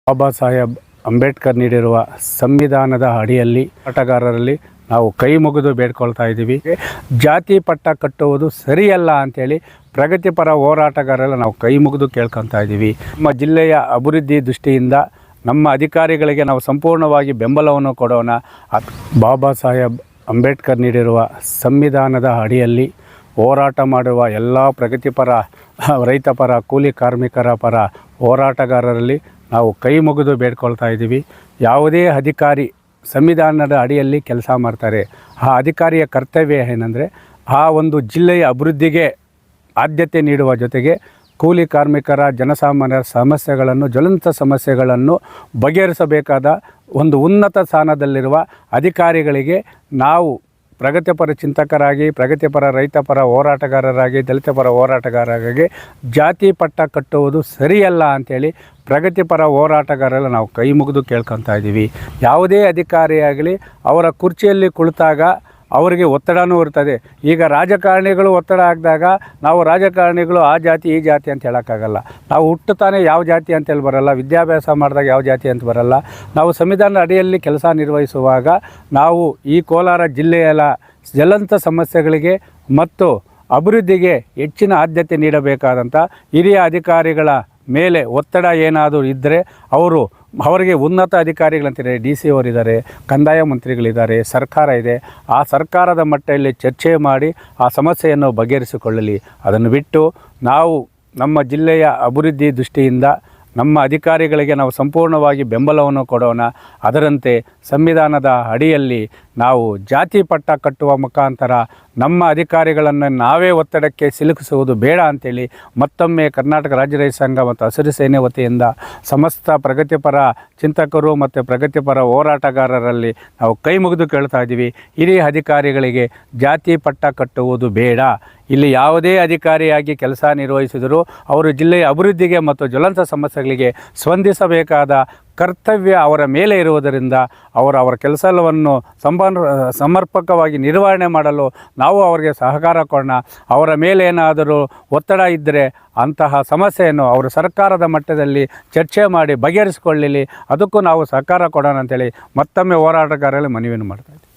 ಬಾಬಾ ಸಾಹೇಬ್ ಅಂಬೇಡ್ಕರ್ ನೀಡಿರುವ ಸಂವಿಧಾನದ ಅಡಿಯಲ್ಲಿ ಆಟಗಾರರಲ್ಲಿ ನಾವು ಕೈ ಮುಗಿದು ಬೇಡ್ಕೊಳ್ತಾ ಇದ್ದೀವಿ. ಜಾತಿ ಪಟ್ಟ ಕಟ್ಟುವುದು ಸರಿಯಲ್ಲ ಅಂಥೇಳಿ ಪ್ರಗತಿಪರ ಹೋರಾಟಗಾರರಲ್ಲಿ ನಾವು ಕೈ ಮುಗಿದು ಕೇಳ್ಕೊತಾ ಇದ್ದೀವಿ. ನಮ್ಮ ಜಿಲ್ಲೆಯ ಅಭಿವೃದ್ಧಿ ದೃಷ್ಟಿಯಿಂದ ನಮ್ಮ ಅಧಿಕಾರಿಗಳಿಗೆ ನಾವು ಸಂಪೂರ್ಣವಾಗಿ ಬೆಂಬಲವನ್ನು ಕೊಡೋಣ. ಬಾಬಾ ಸಾಹೇಬ್ ಅಂಬೇಡ್ಕರ್ ನೀಡಿರುವ ಸಂವಿಧಾನದ ಅಡಿಯಲ್ಲಿ ಹೋರಾಟ ಮಾಡುವ ಎಲ್ಲ ಪ್ರಗತಿಪರ ರೈತಪರ ಕೂಲಿ ಕಾರ್ಮಿಕರ ಪರ ಹೋರಾಟಗಾರರಲ್ಲಿ ನಾವು ಕೈ ಮುಗಿದು ಬೇಡ್ಕೊಳ್ತಾ ಇದ್ದೀವಿ. ಯಾವುದೇ ಅಧಿಕಾರಿ ಸಂವಿಧಾನದ ಅಡಿಯಲ್ಲಿ ಕೆಲಸ ಮಾಡ್ತಾರೆ, ಆ ಅಧಿಕಾರಿಯ ಕರ್ತವ್ಯ ಏನಂದರೆ ಆ ಒಂದು ಜಿಲ್ಲೆಯ ಅಭಿವೃದ್ಧಿಗೆ ಆದ್ಯತೆ ನೀಡುವ ಜೊತೆಗೆ ಕೂಲಿ ಕಾರ್ಮಿಕರ ಜನಸಾಮಾನ್ಯರ ಸಮಸ್ಯೆಗಳನ್ನು ಜ್ವಲಂತ ಸಮಸ್ಯೆಗಳನ್ನು ಬಗೆಹರಿಸಬೇಕಾದ ಒಂದು ಉನ್ನತ ಸ್ಥಾನದಲ್ಲಿರುವ ಅಧಿಕಾರಿಗಳಿಗೆ ನಾವು ಪ್ರಗತಿಪರ ಚಿಂತಕರಾಗಿ ಪ್ರಗತಿಪರ ರೈತಪರ ಹೋರಾಟಗಾರರಾಗಿ ದಲಿತ ಪರ ಹೋರಾಟಗಾರರಾಗಿ ಜಾತಿ ಪಟ್ಟ ಕಟ್ಟುವುದು ಸರಿಯಲ್ಲ ಅಂಥೇಳಿ ಪ್ರಗತಿಪರ ಹೋರಾಟಗಾರರಲ್ಲಿ ನಾವು ಕೈ ಮುಗಿದು ಕೇಳ್ಕೊತಾ ಇದ್ದೀವಿ. ಯಾವುದೇ ಅಧಿಕಾರಿಯಾಗಲಿ ಅವರ ಕುರ್ಚಿಯಲ್ಲಿ ಕುಳಿತಾಗ ಅವರಿಗೆ ಒತ್ತಡವೂ ಇರ್ತದೆ. ಈಗ ರಾಜಕಾರಣಿಗಳು ಒತ್ತಡ ಹಾಕಿದಾಗ ನಾವು ರಾಜಕಾರಣಿಗಳು ಆ ಜಾತಿ ಈ ಜಾತಿ ಅಂತ ಹೇಳೋಕ್ಕಾಗಲ್ಲ. ನಾವು ಹುಟ್ಟುತ್ತಾನೆ ಯಾವ ಜಾತಿ ಅಂತೇಳಿ ಬರಲ್ಲ, ವಿದ್ಯಾಭ್ಯಾಸ ಮಾಡಿದಾಗ ಯಾವ ಜಾತಿ ಅಂತ ಬರಲ್ಲ. ನಾವು ಸಂವಿಧಾನದ ಅಡಿಯಲ್ಲಿ ಕೆಲಸ ನಿರ್ವಹಿಸುವಾಗ ನಾವು ಈ ಕೋಲಾರ ಜಿಲ್ಲೆಯ ಜ್ವಲಂತ ಸಮಸ್ಯೆಗಳಿಗೆ ಮತ್ತು ಅಭಿವೃದ್ಧಿಗೆ ಹೆಚ್ಚಿನ ಆದ್ಯತೆ ನೀಡಬೇಕಾದಂಥ ಹಿರಿಯ ಅಧಿಕಾರಿಗಳ ಮೇಲೆ ಒತ್ತಡ ಏನಾದರೂ ಇದ್ದರೆ ಅವರಿಗೆ ಉನ್ನತ ಅಧಿಕಾರಿಗಳಂತಿದ್ದಾರೆ, ಡಿ ಸಿ ಅವರಿದ್ದಾರೆ, ಕಂದಾಯ ಮಂತ್ರಿಗಳಿದ್ದಾರೆ, ಸರ್ಕಾರ ಇದೆ. ಆ ಸರ್ಕಾರದ ಮಟ್ಟದಲ್ಲಿ ಚರ್ಚೆ ಮಾಡಿ ಆ ಸಮಸ್ಯೆಯನ್ನು ಬಗೆಹರಿಸಿಕೊಳ್ಳಲಿ. ಅದನ್ನು ಬಿಟ್ಟು ನಾವು ನಮ್ಮ ಜಿಲ್ಲೆಯ ಅಭಿವೃದ್ಧಿ ದೃಷ್ಟಿಯಿಂದ ನಮ್ಮ ಅಧಿಕಾರಿಗಳಿಗೆ ನಾವು ಸಂಪೂರ್ಣವಾಗಿ ಬೆಂಬಲವನ್ನು ಕೊಡೋಣ. ಅದರಂತೆ ಸಂವಿಧಾನದ ಅಡಿಯಲ್ಲಿ ನಾವು ಜಾತಿ ಪಟ್ಟ ಕಟ್ಟುವ ಮುಖಾಂತರ ನಮ್ಮ ಅಧಿಕಾರಿಗಳನ್ನು ನಾವೇ ಒತ್ತಡಕ್ಕೆ ಸಿಲುಕಿಸುವುದು ಬೇಡ ಅಂಥೇಳಿ ಮತ್ತೊಮ್ಮೆ ಕರ್ನಾಟಕ ರಾಜ್ಯ ರೈತ ಸಂಘ ಮತ್ತು ಹಸಿರು ಸೇನೆ ವತಿಯಿಂದ ಸಮಸ್ತ ಪ್ರಗತಿಪರ ಚಿಂತಕರು ಮತ್ತು ಪ್ರಗತಿಪರ ಹೋರಾಟಗಾರರಲ್ಲಿ ನಾವು ಕೈ ಮುಗಿದು ಕೇಳ್ತಾ ಇದ್ದೀವಿ. ಹಿರಿಯ ಅಧಿಕಾರಿಗಳಿಗೆ ಜಾತಿ ಪಟ್ಟ ಕಟ್ಟುವುದು ಬೇಡ. ಇಲ್ಲಿ ಯಾವುದೇ ಅಧಿಕಾರಿಯಾಗಿ ಕೆಲಸ ನಿರ್ವಹಿಸಿದರೂ ಅವರು ಜಿಲ್ಲೆಯ ಅಭಿವೃದ್ಧಿಗೆ ಮತ್ತು ಜ್ವಲಂತ ಸಮಸ್ಯೆಗಳಿಗೆ ಸ್ಪಂದಿಸಬೇಕಾದ ಕರ್ತವ್ಯ ಅವರ ಮೇಲೆ ಇರುವುದರಿಂದ ಅವರ ಕೆಲಸವನ್ನು ಸಮರ್ಪಕವಾಗಿ ನಿರ್ವಹಣೆ ಮಾಡಲು ನಾವು ಅವರಿಗೆ ಸಹಕಾರ ಕೊಡೋಣ. ಅವರ ಮೇಲೆ ಏನಾದರೂ ಒತ್ತಡ ಇದ್ದರೆ ಅಂತಹ ಸಮಸ್ಯೆಯನ್ನು ಅವರು ಸರ್ಕಾರದ ಮಟ್ಟದಲ್ಲಿ ಚರ್ಚೆ ಮಾಡಿ ಬಗೆಹರಿಸಿಕೊಳ್ಳಲಿ. ಅದಕ್ಕೂ ನಾವು ಸಹಕಾರ ಕೊಡೋಣ ಅಂತೇಳಿ ಮತ್ತೊಮ್ಮೆ ಹೋರಾಟಗಾರರಲ್ಲಿ ಮನವಿಯನ್ನು ಮಾಡ್ತಾಯಿದ್ದೀವಿ.